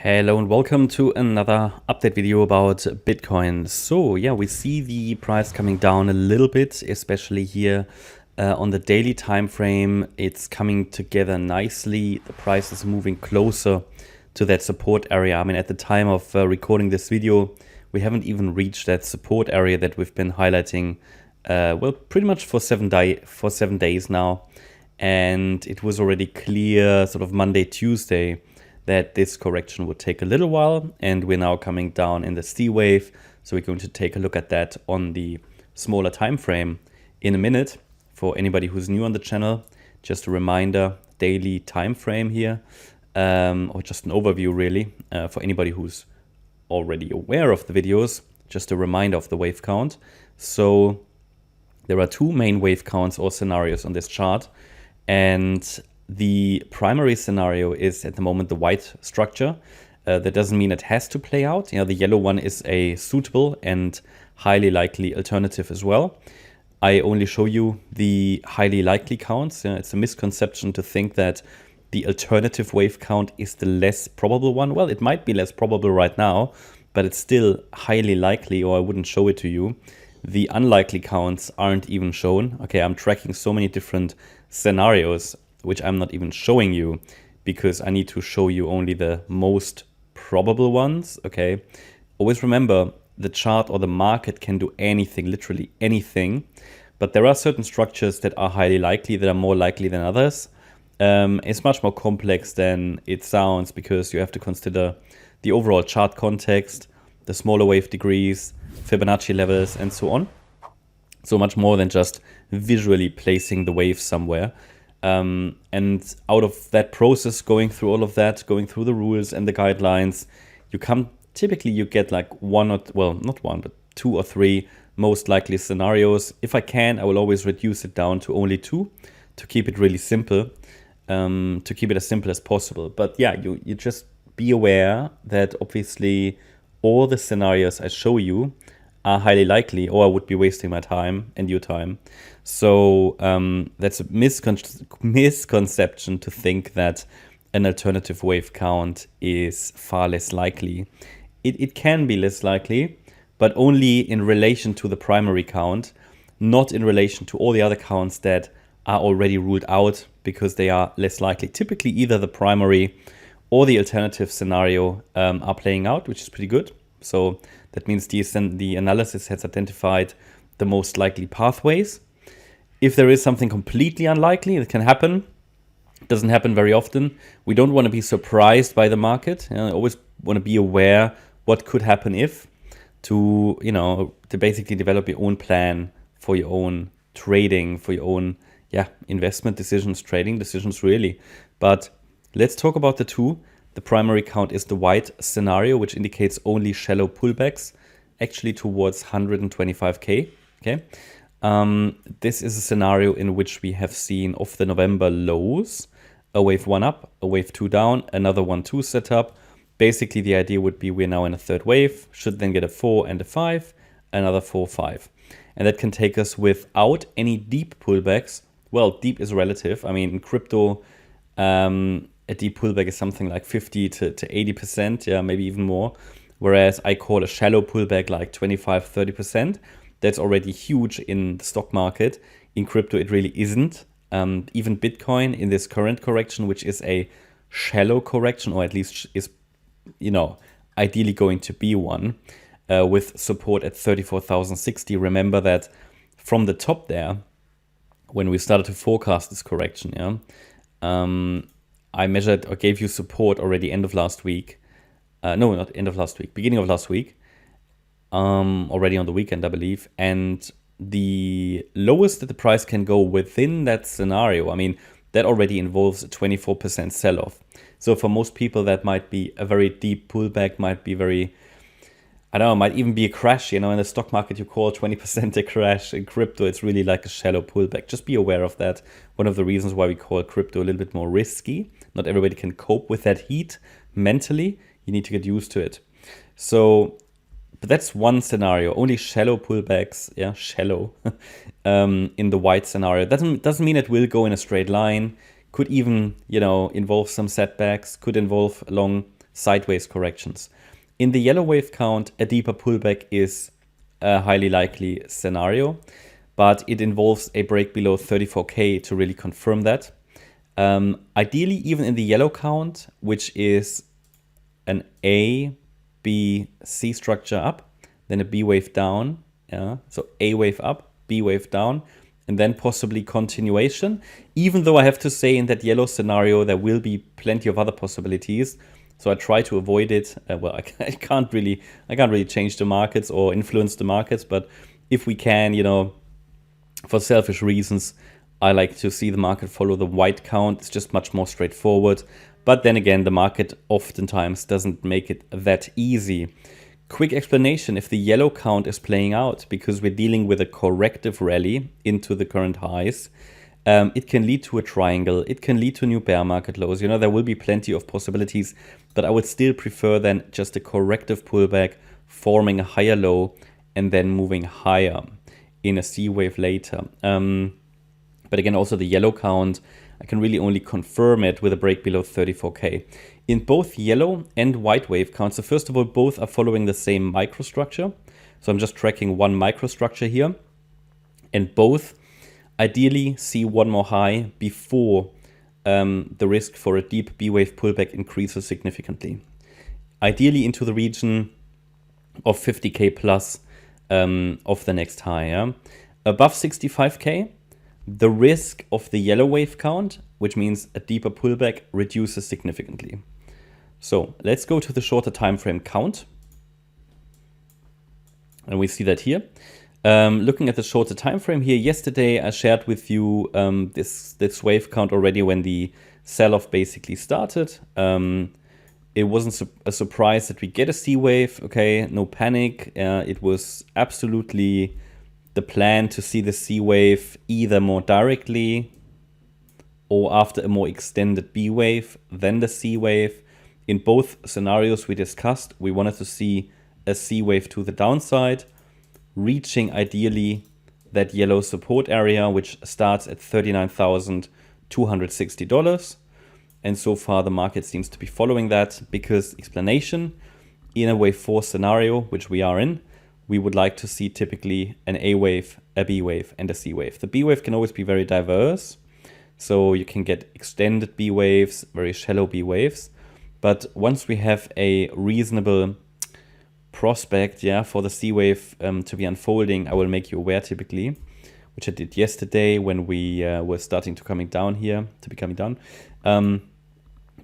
Hello and welcome to another update video about Bitcoin. So yeah, we see the price coming down a little bit, especially here on the daily time frame. It's coming together nicely. The price is moving closer to that support area. I mean, at the time of recording this video, we haven't even reached that support area that we've been highlighting, well, pretty much for 7 days now. And it was already clear sort of Monday, Tuesday, that this correction would take a little while, and we're now coming down in the C wave. So we're going to take a look at that on the smaller time frame in a minute. For anybody who's new on the channel, just a reminder, daily time frame here, or just an overview really. For anybody who's already aware of the videos, just a reminder of the wave count. So there are two main wave counts or scenarios on this chart, and the primary scenario is at the moment the white structure. That doesn't mean it has to play out. You know, the yellow one is a suitable and highly likely alternative as well. I only show you the highly likely counts. It's a misconception to think that the alternative wave count is the less probable one. Well, it might be less probable right now, but it's still highly likely, or I wouldn't show it to you. The unlikely counts aren't even shown. Okay, I'm tracking so many different scenarios which I'm not even showing you because I need to show you only the most probable ones, okay? Always remember, the chart or the market can do anything, literally anything, but there are certain structures that are highly likely, that are more likely than others. It's much more complex than it sounds because you have to consider the overall chart context, the smaller wave degrees, Fibonacci levels, and so on. So much more than just visually placing the wave somewhere. And out of that process, going through all of that, going through the rules and the guidelines, typically you get like not one, but 2 or 3 most likely scenarios. If I can, I will always reduce it down to only 2 to keep it really simple, to keep it as simple as possible. But yeah, you just be aware that obviously all the scenarios I show you are highly likely, or I would be wasting my time and your time. So that's a misconception to think that an alternative wave count is far less likely. It can be less likely, but only in relation to the primary count, not in relation to all the other counts that are already ruled out because they are less likely. Typically, either the primary or the alternative scenario are playing out, which is pretty good. So that means the analysis has identified the most likely pathways. If there is something completely unlikely, it can happen. It doesn't happen very often. We don't want to be surprised by the market. I always want to be aware what could happen if, to basically develop your own plan for your own trading, for your own investment decisions, trading decisions really. But let's talk about the two. The primary count is the white scenario, which indicates only shallow pullbacks, actually towards 125K. Okay, this is a scenario in which we have seen off the November lows, a wave 1 up, a wave 2 down, another 1-2 set up. Basically, the idea would be we're now in a third wave, should then get a 4 and a 5, another 4-5. And that can take us without any deep pullbacks. Well, deep is relative. I mean, in crypto, a deep pullback is something like 50 to 80%, yeah, maybe even more. Whereas I call a shallow pullback like 25-30%. That's already huge in the stock market. In crypto, it really isn't. Even Bitcoin in this current correction, which is a shallow correction, or at least is, ideally going to be one, with support at 34,060. Remember that from the top there, when we started to forecast this correction, I measured or gave you support already end of last week. No, not end of last week, beginning of last week. Already on the weekend, I believe. And the lowest that the price can go within that scenario, I mean, that already involves a 24% sell-off. So for most people, that might be a very deep pullback, might be very, I don't know, might even be a crash. In the stock market, you call 20% a crash. In crypto, it's really like a shallow pullback. Just be aware of that. One of the reasons why we call crypto a little bit more risky. Not everybody can cope with that heat mentally. You need to get used to it. So, but that's one scenario. Only shallow pullbacks, shallow, in the white scenario. Doesn't mean it will go in a straight line. Could even, involve some setbacks. Could involve long sideways corrections. In the yellow wave count, a deeper pullback is a highly likely scenario, but it involves a break below 34K to really confirm that. Ideally, even in the yellow count, which is an A, B, C structure up, then a B wave down. Yeah, so A wave up, B wave down, and then possibly continuation. Even though I have to say in that yellow scenario, there will be plenty of other possibilities. So I try to avoid it. Well, I can't really change the markets or influence the markets, but if we can, you know, for selfish reasons, I like to see the market follow the white count. It's just much more straightforward. But then again, the market oftentimes doesn't make it that easy. Quick explanation, if the yellow count is playing out, because we're dealing with a corrective rally into the current highs, it can lead to a triangle. It can lead to new bear market lows. You know, there will be plenty of possibilities, but I would still prefer than just a corrective pullback, forming a higher low and then moving higher in a C wave later. But again, also the yellow count, I can really only confirm it with a break below 34K. In both yellow and white wave counts, so first of all, both are following the same microstructure. So I'm just tracking one microstructure here. And both ideally see one more high before the risk for a deep B wave pullback increases significantly. Ideally into the region of 50K plus of the next high. Yeah? Above 65K, the risk of the yellow wave count, which means a deeper pullback, reduces significantly. So let's go to the shorter time frame count. And we see that here. Looking at the shorter time frame here, yesterday I shared with you this wave count already when the sell-off basically started. It wasn't a surprise that we get a C wave. Okay, no panic. It was absolutely the plan to see the C wave either more directly or after a more extended B wave, then the C wave. In both scenarios we discussed, we wanted to see a C wave to the downside, reaching ideally that yellow support area, which starts at $39,260. And so far the market seems to be following that because, explanation, in a wave 4 scenario, which we are in, we would like to see typically an A wave, a B wave, and a C wave. The B wave can always be very diverse. So you can get extended B waves, very shallow B waves. But once we have a reasonable prospect, yeah, for the C wave to be unfolding, I will make you aware typically, which I did yesterday when we were starting to coming down here, to be coming down.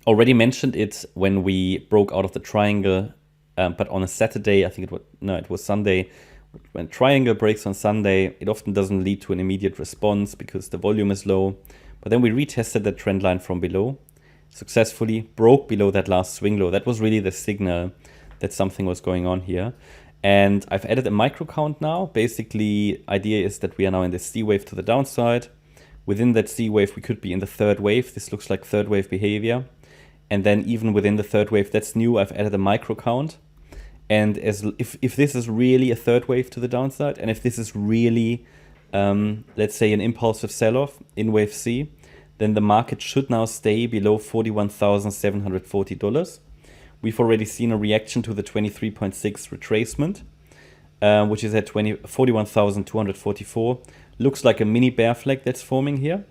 Already mentioned it when we broke out of the triangle, but on a Saturday, I think it was Sunday. When triangle breaks on Sunday, it often doesn't lead to an immediate response because the volume is low. But then we retested the trend line from below, successfully broke below that last swing low. That was really the signal that something was going on here. And I've added a micro count now. Basically, idea is that we are now in the C wave to the downside. Within that C wave, we could be in the third wave. This looks like third wave behavior. And then even within the third wave, that's new, I've added a micro count. And if this is really a third wave to the downside, and if this is really, let's say, an impulsive sell-off in wave C, then the market should now stay below $41,740. We've already seen a reaction to the 23.6 retracement, which is at 41,244. Looks like a mini bear flag that's forming here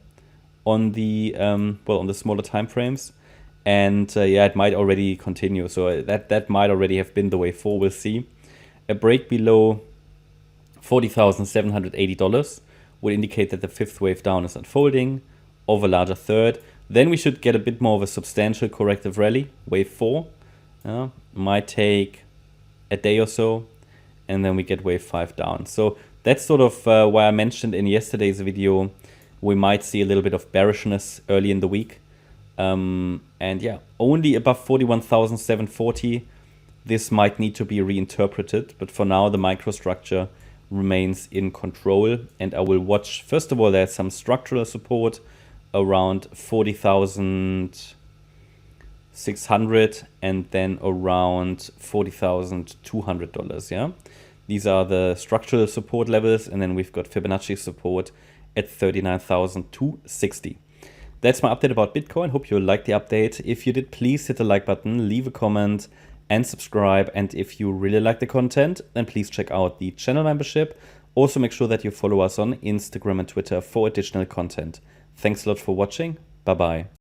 on the on the smaller time frames. And yeah, it might already continue. So that might already have been the way forward. We'll see. A break below $40,780 would indicate that the fifth wave down is unfolding of a larger third. Then we should get a bit more of a substantial corrective rally, wave 4. Might take a day or so, and then we get wave 5 down. So that's sort of why I mentioned in yesterday's video, we might see a little bit of bearishness early in the week. And yeah, only above 41,740, this might need to be reinterpreted. But for now, the microstructure remains in control. And I will watch, first of all, there's some structural support around 40,600 and then around $40,200. Yeah, these are the structural support levels. And then we've got Fibonacci support at 39,260. that's my update about Bitcoin. Hope you liked the update. If you did, please hit the like button, leave a comment, and subscribe. And if you really like the content, then please check out the channel membership. Also, make sure that you follow us on Instagram and Twitter for additional content. Thanks a lot for watching. Bye-bye.